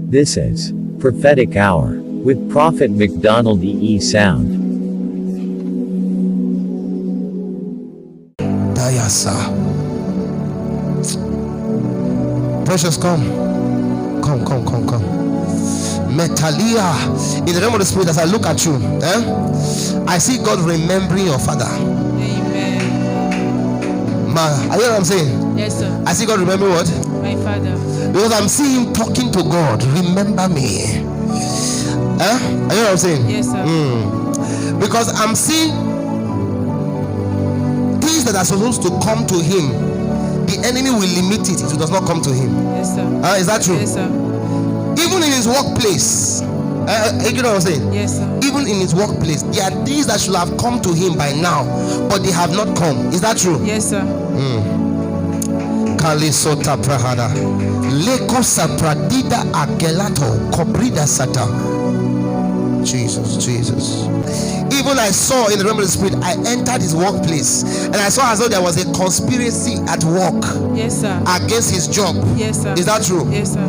This is Prophetic Hour with Prophet Macdonald E.E Sound. Dayasa. Precious, come. Metalia. In the realm of the spirit, as I look at you, I see God remembering your father. Amen. Are you know what I'm saying? Yes, sir. I see God remembering what? My father. Because I'm seeing him talking to God. Remember me. Are you know what I'm saying? Yes, sir. Because I'm seeing things that are supposed to come to him. The enemy will limit it if it does not come to him. Yes, sir. Is that true? Yes, sir. Even in his workplace. You know what I'm saying? Yes, sir. Even in his workplace, there are things that should have come to him by now, but they have not come. Is that true? Yes, sir. Kalisota Prahada Lekosa Pradida Agelato Kobrida Sata. Jesus. Even I saw in the realm of the spirit, I entered his workplace and I saw as though there was a conspiracy at work. Yes, sir. Against his job. Yes, sir. Is that true? Yes, sir.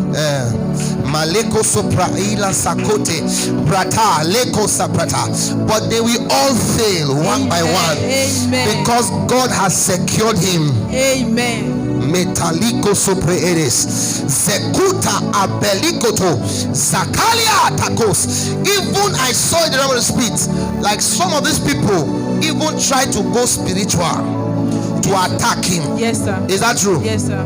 Maleko sopraila sakote brata leko saprata, but they will all fail one by one. Amen. Because God has secured him. Amen. Metaliko sopreeres zekuta abelikoto zakalia takos. Even I saw in the realm of the spirit, like some of these people even try to go spiritual to attack him. Yes, sir. Is that true? Yes, sir.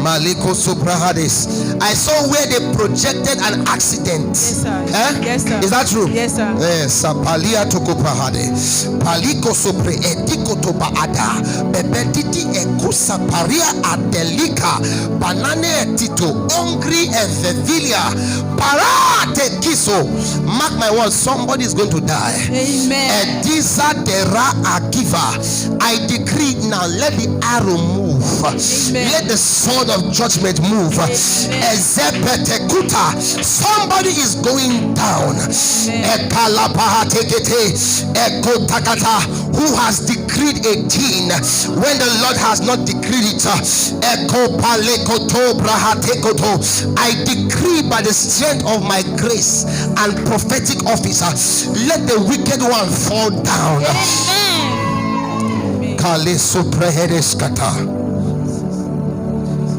Maliko Soprahades. I saw where they projected an accident. Yes, sir. Yes, sir. Is that true? Yes, sir. Yes, Palia Tokoprahade. Paliko Sopre Ediko Tobaada. Bebediti Ekusa Paria Adelika. Banane Tito. Ongri Evevilia. Parate Kiso. Mark my words, somebody is going to die. Amen. Ediza Dera Akiva. I decree now, let the arrow move. Amen. Let the sword of judgment move. Somebody is going down. Who has decreed a thing when the Lord has not decreed it. I decree by the strength of my grace and prophetic office, let the wicked one fall down.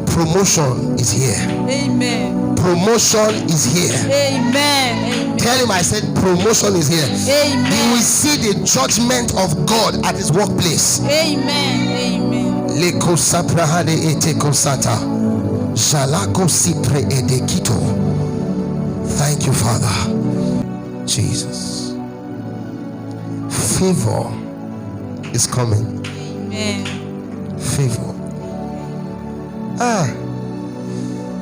Promotion is here. Amen. Promotion is here. Amen. Tell him I said promotion is here. Amen. You will see the judgment of God at his workplace. Amen. Leko saprahade eteko sata. Shalako sipre edekito. Thank you, Father. Jesus. Favor is coming. Amen. Favor.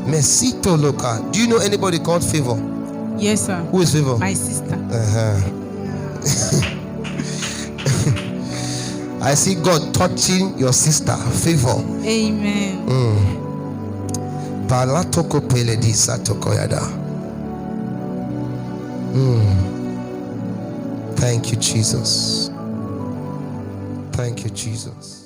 Mesito Loka. Do you know anybody called Favor? Yes, sir. Who is Favor? My sister. I see God touching your sister. Favor. Amen. Balatoko peledisa tokoyada. Thank you, Jesus. Thank you, Jesus.